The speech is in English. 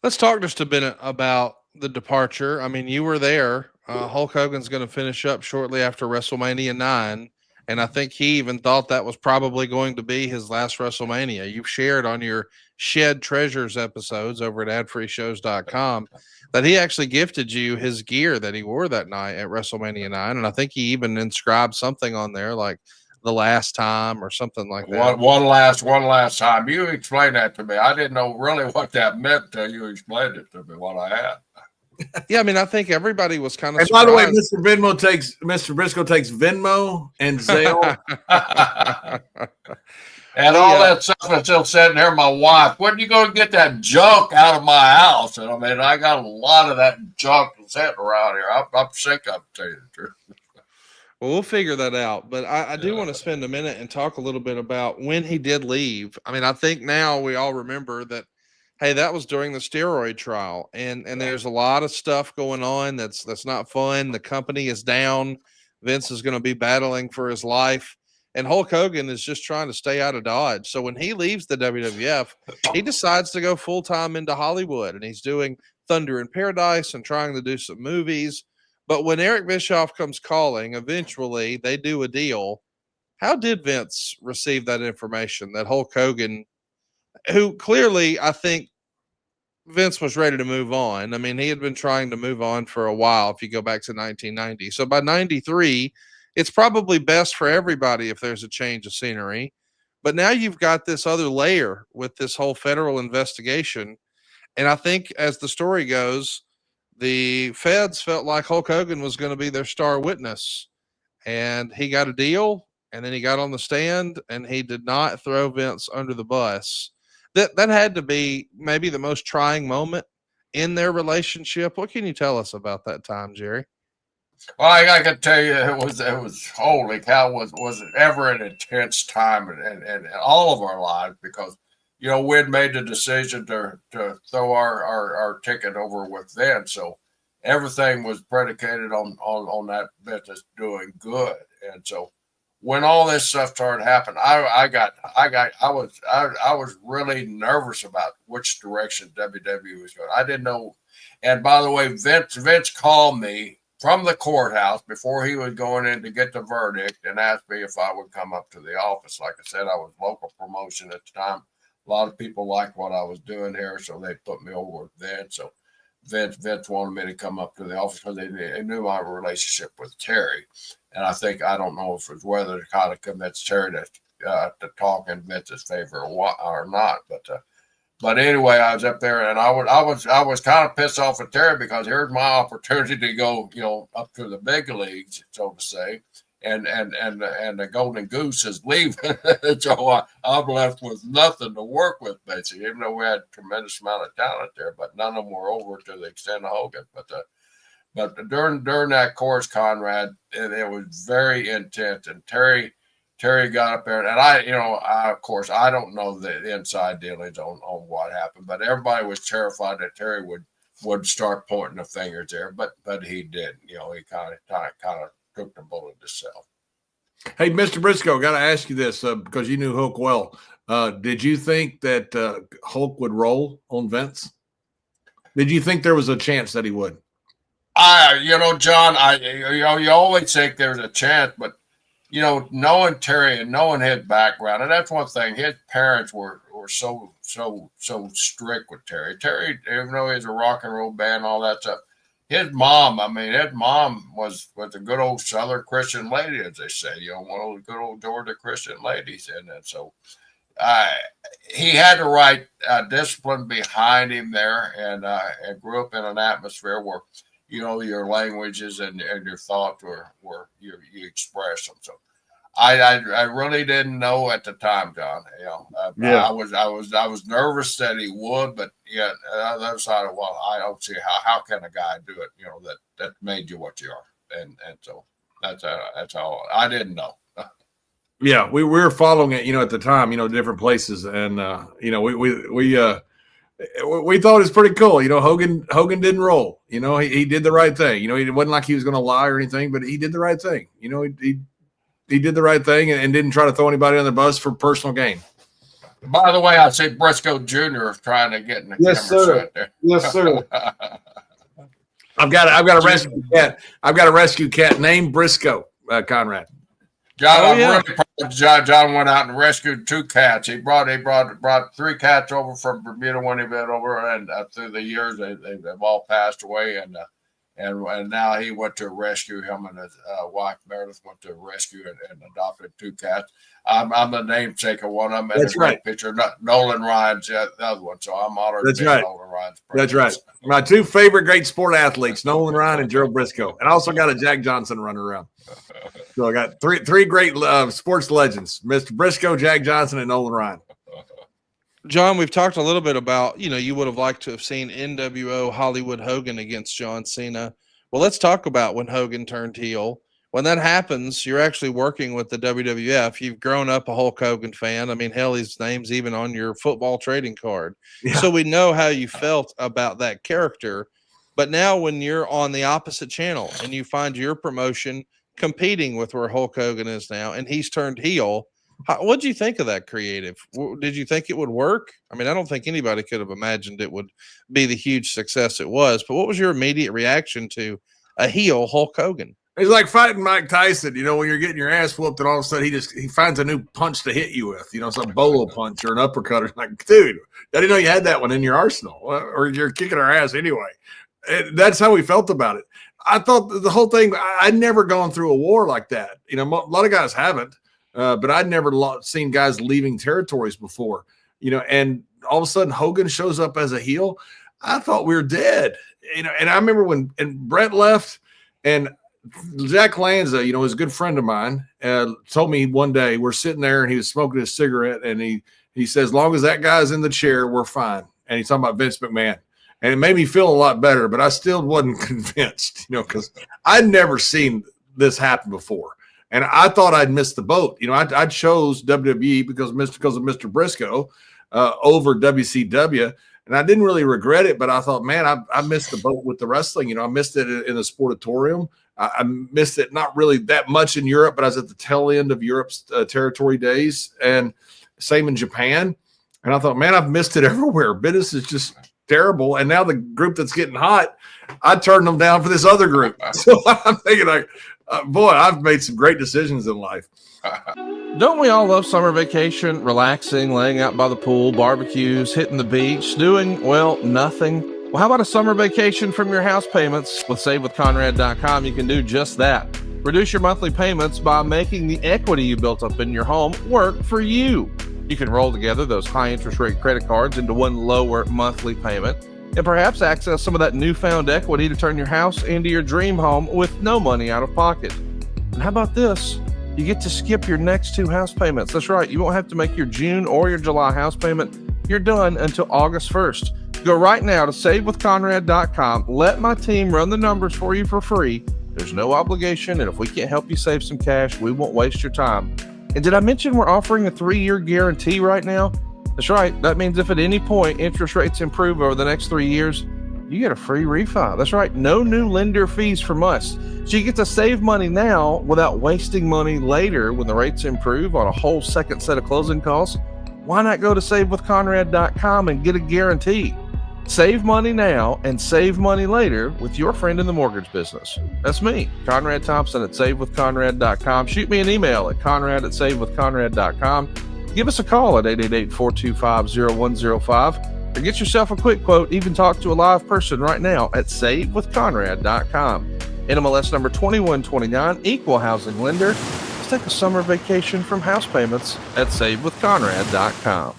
Let's talk just a bit about the departure. I mean, you were there. Hulk Hogan's going to finish up shortly after WrestleMania 9. And I think he even thought that was probably going to be his last WrestleMania. You've shared on your Shed Treasures episodes over at adfreeshows.com that he actually gifted you his gear that he wore that night at WrestleMania 9. And I think he even inscribed something on there like the last time or something like that. One last time. You explained that to me. I didn't know really what that meant until you explained it to me. What I had. Yeah, I mean, I think everybody was kind of. And by the way, Mr. Brisco takes Venmo and Zelle, and all that stuff is still sitting there. My wife, when you going to get that junk out of my house? And I mean, I got a lot of that junk sitting around here. I'm sick of it, to tell you the truth. Well, we'll figure that out. But I do want to spend a minute and talk a little bit about when he did leave. I mean, I think now we all remember that, hey, that was during the steroid trial. And there's a lot of stuff going on that's not fun. The company is down. Vince is going to be battling for his life. And Hulk Hogan is just trying to stay out of Dodge. So when he leaves the WWF, he decides to go full-time into Hollywood. And he's doing Thunder in Paradise and trying to do some movies. But when Eric Bischoff comes calling, eventually they do a deal. How did Vince receive that information that Hulk Hogan, who clearly I think Vince was ready to move on. I mean, he had been trying to move on for a while if you go back to 1990. So by 93, it's probably best for everybody if there's a change of scenery. But now you've got this other layer with this whole federal investigation. And I think as the story goes, the feds felt like Hulk Hogan was going to be their star witness, and he got a deal, and then he got on the stand, and he did not throw Vince under the bus. That had to be maybe the most trying moment in their relationship. What can you tell us about that time, Jerry? Well, I can tell you, it was holy cow, was it ever an intense time in all of our lives, because you know, we'd made the decision to throw our ticket over with Vince. So everything was predicated on that business doing good. And so when all this stuff started happening, I was really nervous about which direction WWE was going. I didn't know. And by the way, Vince called me from the courthouse before he was going in to get the verdict and asked me if I would come up to the office. Like I said, I was local promotion at the time. A lot of people liked what I was doing here, so they put me over with Vince. So Vince wanted me to come up to the office because they knew my relationship with Terry. And I don't know if it was whether to kind of convince Terry to talk in Vince's favor or not. But anyway, I was up there, and I was kind of pissed off at Terry because here's my opportunity to go, you know, up to the big leagues, so to say. And the golden goose is leaving. So I'm left with nothing to work with, basically, even though we had a tremendous amount of talent there, but none of them were over to the extent of Hogan. But during that course, Conrad, it was very intense. And Terry got up there, and I of course, I don't know the inside dealings on what happened, but everybody was terrified that Terry would start pointing the fingers there, but he didn't. You know, he kind of took the bullet himself. Hey, Mr. Brisco, got to ask you this because you knew Hulk well. Did you think that Hulk would roll on Vince? Did you think there was a chance that he would? John, you always think there's a chance, but you know, knowing Terry and knowing his background, and that's one thing. His parents were so strict with Terry. Terry, even though he's a rock and roll band, and all that stuff. His mom was a good old Southern Christian lady, as they say, you know, one of the good old Georgia Christian ladies. And so he had the right discipline behind him there, and grew up in an atmosphere where, you know, your languages and your thoughts were you express them. So I really didn't know at the time, John. You know, I was nervous that he would, but yeah, on the other side of, well, I don't see how can a guy do it, you know, that made you what you are, and so that's how I didn't know. Yeah, we were following it, you know, at the time, you know, different places, and you know, we thought it was pretty cool. You know, Hogan didn't roll. You know, he did the right thing. You know, it wasn't like he was going to lie or anything, but he did the right thing. You know, he did the right thing and didn't try to throw anybody on the bus for personal gain. By the way, I see Brisco Jr. is trying to get in the Yes, camera sir. shot there. Yes, sir. I've got a rescue cat. I've got a rescue cat named Brisco, Conrad. John, Oh, I'm yeah. really proud of John. John went out and rescued 2 cats. He brought 3 cats over from Bermuda when he been over, and through the years they've all passed away, and now he went to rescue. Him and his wife Meredith went to rescue and adopted 2 cats. I'm the namesake of one of them. And That's right. Picture Nolan Ryan's the other one, so I'm honored. That's to be right. Nolan Ryan's That's right. presence. My 2 favorite great sport athletes, Nolan Ryan and Gerald Brisco. And I also got a Jack Johnson running around. So I got three great sports legends, Mr. Brisco, Jack Johnson, and Nolan Ryan. John, we've talked a little bit about, you would have liked to have seen NWO Hollywood Hogan against John Cena. Well, let's talk about when Hogan turned heel. When that happens, you're actually working with the WWF. You've grown up a Hulk Hogan fan. I mean, hell, his name's even on your football trading card. Yeah. So we know how you felt about that character. But now when you're on the opposite channel and you find your promotion competing with where Hulk Hogan is now, and he's turned heel, what did you think of that creative? Did you think it would work? I mean, I don't think anybody could have imagined it would be the huge success it was. But what was your immediate reaction to a heel Hulk Hogan? It's like fighting Mike Tyson, when you're getting your ass whooped and all of a sudden he finds a new punch to hit you with, some bolo punch or an uppercut. Or like, dude, I didn't know you had that one in your arsenal, or you're kicking our ass anyway. That's how we felt about it. I thought the whole thing, I'd never gone through a war like that. A lot of guys haven't, but I'd never seen guys leaving territories before, and all of a sudden Hogan shows up as a heel. I thought we were dead, and I remember when Brett left and Jack Lanza, was a good friend of mine, told me one day we're sitting there and he was smoking his cigarette and he says, as long as that guy's in the chair, we're fine. And he's talking about Vince McMahon. And it made me feel a lot better, but I still wasn't convinced, because I'd never seen this happen before. And I thought I'd missed the boat. I chose WWE because of Mr. Brisco over WCW. And I didn't really regret it, but I thought, man, I missed the boat with the wrestling. I missed it in the Sportatorium. I missed it not really that much in Europe, but I was at the tail end of Europe's territory days, and same in Japan. And I thought, man, I've missed it everywhere. Business is just terrible. And now the group that's getting hot, I turned them down for this other group. So I'm thinking, boy, I've made some great decisions in life. Don't we all love summer vacation, relaxing, laying out by the pool, barbecues, hitting the beach, doing, nothing? Well, how about a summer vacation from your house payments? With SaveWithConrad.com, you can do just that. Reduce your monthly payments by making the equity you built up in your home work for you. You can roll together those high interest rate credit cards into one lower monthly payment, and perhaps access some of that newfound equity to turn your house into your dream home with no money out of pocket. And how about this? You get to skip your next 2 house payments. That's right. You won't have to make your June or your July house payment. You're done until August 1st. Go right now to SaveWithConrad.com. Let my team run the numbers for you for free. There's no obligation, and if we can't help you save some cash, we won't waste your time. And did I mention we're offering a 3-year guarantee right now? That's right. That means if at any point interest rates improve over the next 3 years, you get a free refi. That's right. No new lender fees from us. So you get to save money now without wasting money later when the rates improve on a whole second set of closing costs. Why not go to SaveWithConrad.com and get a guarantee? Save money now and save money later with your friend in the mortgage business. That's me, Conrad Thompson at SaveWithConrad.com. Shoot me an email at Conrad@SaveWithConrad.com. Give us a call at 888-425-0105 or get yourself a quick quote. Even talk to a live person right now at SaveWithConrad.com. NMLS number 2129, equal housing lender. Let's take a summer vacation from house payments at SaveWithConrad.com.